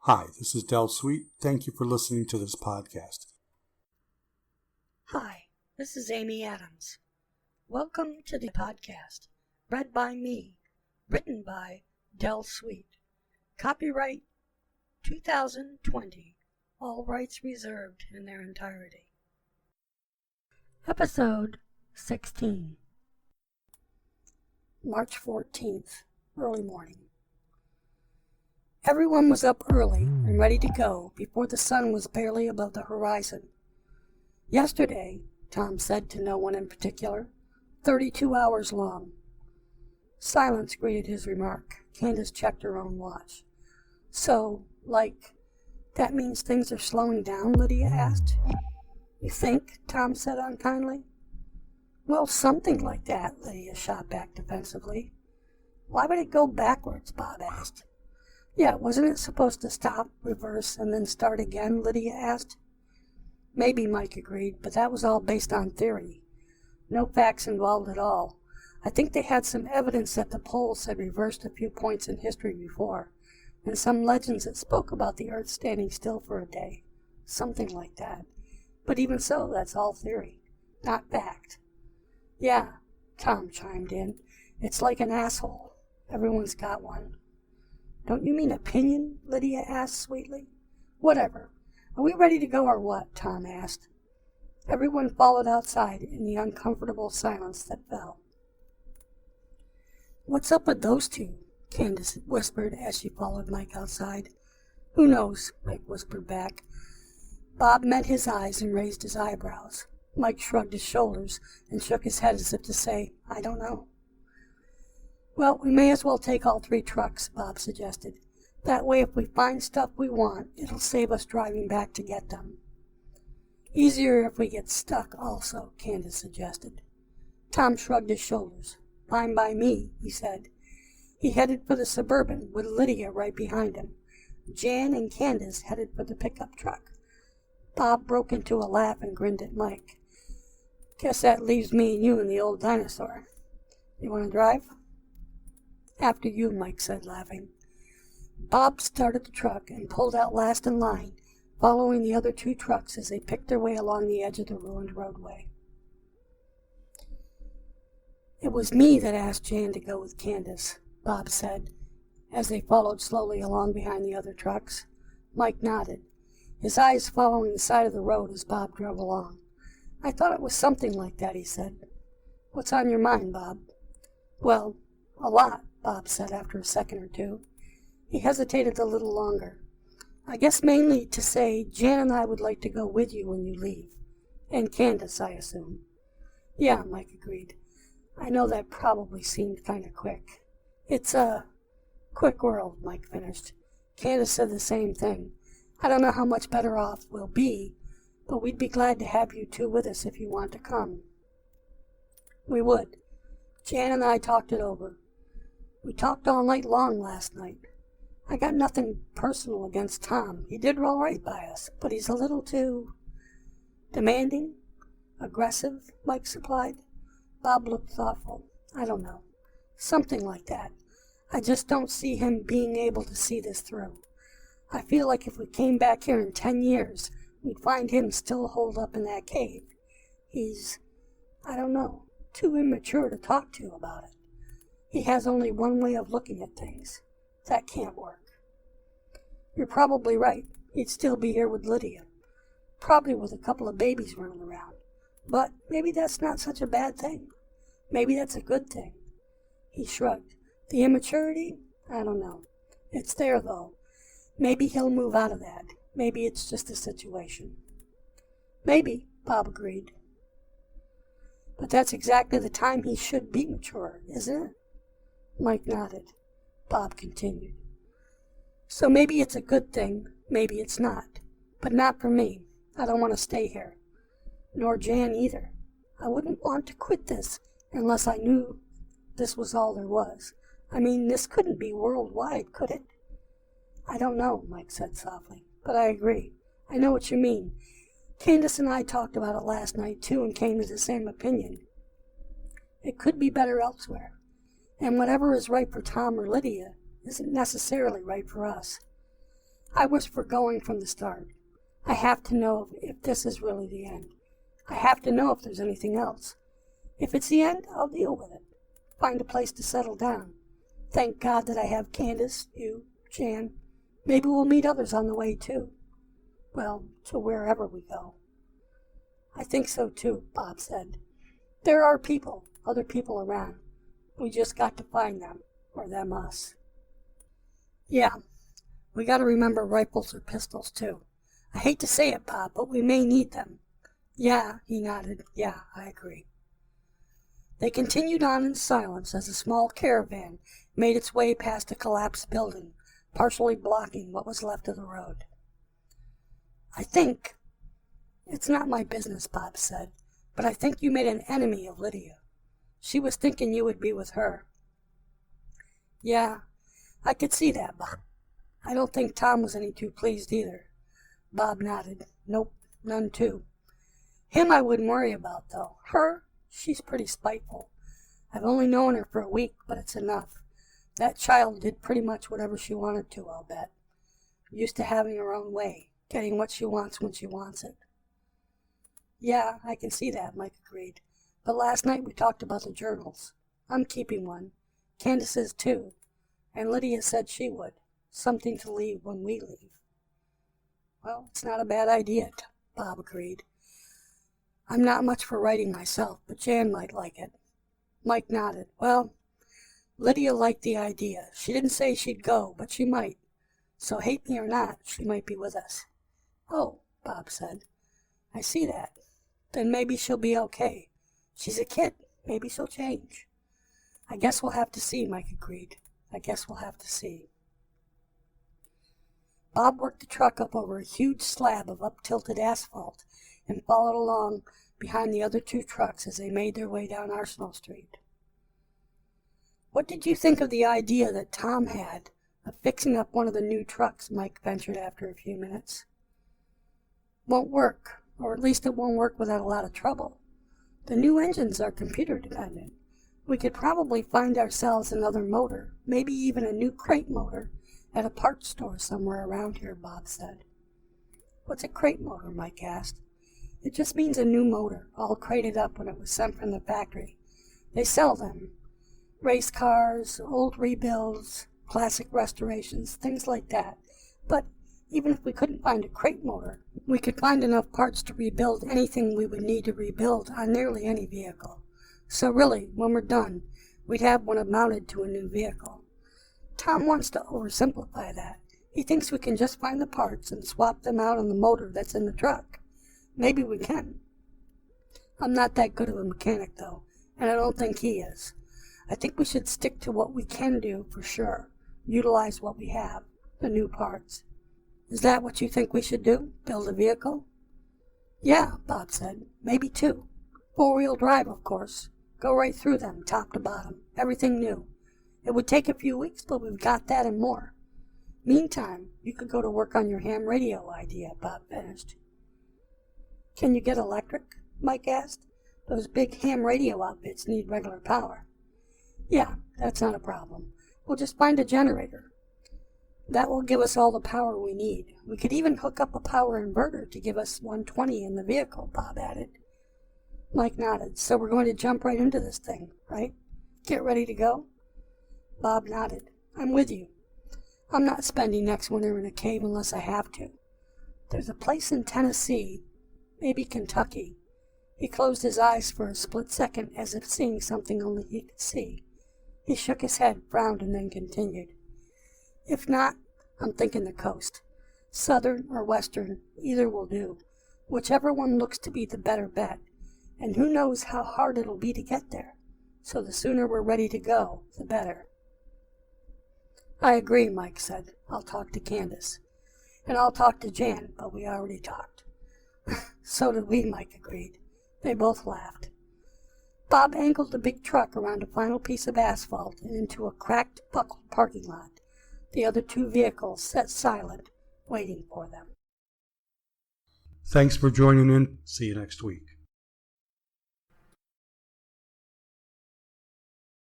Hi, this is Dell. Thank you for listening to this podcast. Hi, this is Amy Adams. Welcome to the podcast, read by me, written by Dell. Copyright 2020, all rights reserved in their entirety. Episode 16. March 14th, early morning. Everyone was up early and ready to go before the sun was barely above the horizon. Yesterday, Tom said to no one in particular, 32 hours long. Silence greeted his remark. Candace checked her own watch. So, that means things are slowing down, Lydia asked. You think? Tom said unkindly. Well, something like that, Lydia shot back defensively. Why would it go backwards? Bob asked. Yeah, wasn't it supposed to stop, reverse, and then start again? Lydia asked. Maybe, Mike agreed, but that was all based on theory. No facts involved at all. I think they had some evidence that the poles had reversed a few points in history before, and some legends that spoke about the Earth standing still for a day. Something like that. But even so, that's all theory, not fact. Yeah, Tom chimed in. It's like an asshole. Everyone's got one. Don't you mean opinion? Lydia asked sweetly. Whatever. Are we ready to go or what? Tom asked. Everyone followed outside in the uncomfortable silence that fell. What's up with those two? Candace whispered as she followed Mike outside. Who knows? Mike whispered back. Bob met his eyes and raised his eyebrows. Mike shrugged his shoulders and shook his head as if to say, I don't know. Well, we may as well take all 3 trucks, Bob suggested. That way, if we find stuff we want, it'll save us driving back to get them. Easier if we get stuck also, Candace suggested. Tom shrugged his shoulders. Fine by me, he said. He headed for the Suburban, with Lydia right behind him. Jan and Candace headed for the pickup truck. Bob broke into a laugh and grinned at Mike. Guess that leaves me and you and the old dinosaur. You want to drive? After you, Mike said, laughing. Bob started the truck and pulled out last in line, following the other 2 trucks as they picked their way along the edge of the ruined roadway. It was me that asked Jan to go with Candace, Bob said, as they followed slowly along behind the other trucks. Mike nodded, his eyes following the side of the road as Bob drove along. I thought it was something like that, he said. What's on your mind, Bob? Well, a lot, Bob said after a second or two. He hesitated a little longer. I guess mainly to say Jan and I would like to go with you when you leave. And Candace, I assume. Yeah, Mike agreed. I know that probably seemed kind of quick. It's a quick world, Mike finished. Candace said the same thing. I don't know how much better off we'll be, but we'd be glad to have you 2 with us if you want to come. We would. Jan and I talked it over. We talked all night long last night. I got nothing personal against Tom. He did all right by us, but he's a little too demanding, aggressive, Mike supplied. Bob looked thoughtful. I don't know. Something like that. I just don't see him being able to see this through. I feel like if we came back here in 10 years, we'd find him still holed up in that cave. He's, I don't know, too immature to talk to about it. He has only one way of looking at things. That can't work. You're probably right. He'd still be here with Lydia. Probably with a couple of babies running around. But maybe that's not such a bad thing. Maybe that's a good thing. He shrugged. The immaturity? I don't know. It's there, though. Maybe he'll move out of that. Maybe it's just a situation. Maybe, Bob agreed. But that's exactly the time he should be mature, isn't it? Mike nodded. Bob continued. So maybe it's a good thing, maybe it's not. But not for me. I don't want to stay here. Nor Jan either. I wouldn't want to quit this unless I knew this was all there was. I mean, this couldn't be worldwide, could it? I don't know, Mike said softly, but I agree. I know what you mean. Candace and I talked about it last night, too, and came to the same opinion. It could be better elsewhere. And whatever is right for Tom or Lydia isn't necessarily right for us. I was for going from the start. I have to know if this is really the end. I have to know if there's anything else. If it's the end, I'll deal with it. Find a place to settle down. Thank God that I have Candace, you, Jan. Maybe we'll meet others on the way, too. Well, to wherever we go. I think so, too, Bob said. There are people, other people around. We just got to find them, or them us. Yeah, we got to remember rifles or pistols, too. I hate to say it, Bob, but we may need them. Yeah, he nodded. Yeah, I agree. They continued on in silence as a small caravan made its way past a collapsed building, partially blocking what was left of the road. I think, it's not my business, Bob said, but I think you made an enemy of Lydia. She was thinking you would be with her. Yeah, I could see that, Bob. I don't think Tom was any too pleased either. Bob nodded. Nope, none too. Him I wouldn't worry about, though. Her, she's pretty spiteful. I've only known her for a week, but it's enough. That child did pretty much whatever she wanted to, I'll bet. Used to having her own way, getting what she wants when she wants it. Yeah, I can see that, Mike agreed. But last night we talked about the journals. I'm keeping one. Candace is too. And Lydia said she would. Something to leave when we leave. Well, it's not a bad idea, Bob agreed. I'm not much for writing myself, but Jan might like it. Mike nodded. Well, Lydia liked the idea. She didn't say she'd go, but she might. So hate me or not, she might be with us. Oh, Bob said. I see that. Then maybe she'll be okay. She's a kid. Maybe she'll change. I guess we'll have to see, Mike agreed. I guess we'll have to see. Bob worked the truck up over a huge slab of up-tilted asphalt and followed along behind the other two trucks as they made their way down Arsenal Street. What did you think of the idea that Tom had of fixing up one of the new trucks? Mike ventured after a few minutes. Won't work, or at least it won't work without a lot of trouble. The new engines are computer dependent. We could probably find ourselves another motor, maybe even a new crate motor, at a parts store somewhere around here, Bob said. What's a crate motor? Mike asked. It just means a new motor, all crated up when it was sent from the factory. They sell them. Race cars, old rebuilds, classic restorations, things like that. But even if we couldn't find a crate motor, we could find enough parts to rebuild anything we would need to rebuild on nearly any vehicle. So really, when we're done, we'd have one mounted to a new vehicle. Tom wants to oversimplify that. He thinks we can just find the parts and swap them out on the motor that's in the truck. Maybe we can. I'm not that good of a mechanic, though, and I don't think he is. I think we should stick to what we can do for sure. Utilize what we have, the new parts. Is that what you think we should do? Build a vehicle? Yeah, Bob said. Maybe two. 4-wheel drive, of course. Go right through them, top to bottom. Everything new. It would take a few weeks, but we've got that and more. Meantime, you could go to work on your ham radio idea, Bob finished. Can you get electric? Mike asked. Those big ham radio outfits need regular power. Yeah, that's not a problem. We'll just find a generator. That will give us all the power we need. We could even hook up a power inverter to give us 120 in the vehicle, Bob added. Mike nodded. So we're going to jump right into this thing, right? Get ready to go? Bob nodded. I'm with you. I'm not spending next winter in a cave unless I have to. There's a place in Tennessee, maybe Kentucky. He closed his eyes for a split second as if seeing something only he could see. He shook his head, frowned, and then continued. If not, I'm thinking the coast. Southern or western, either will do. Whichever one looks to be the better bet. And who knows how hard it'll be to get there. So the sooner we're ready to go, the better. I agree, Mike said. I'll talk to Candace. And I'll talk to Jan, but we already talked. So did we, Mike agreed. They both laughed. Bob angled the big truck around a final piece of asphalt and into a cracked, buckled parking lot. The other two vehicles sat silent, waiting for them. Thanks for joining in. See you next week.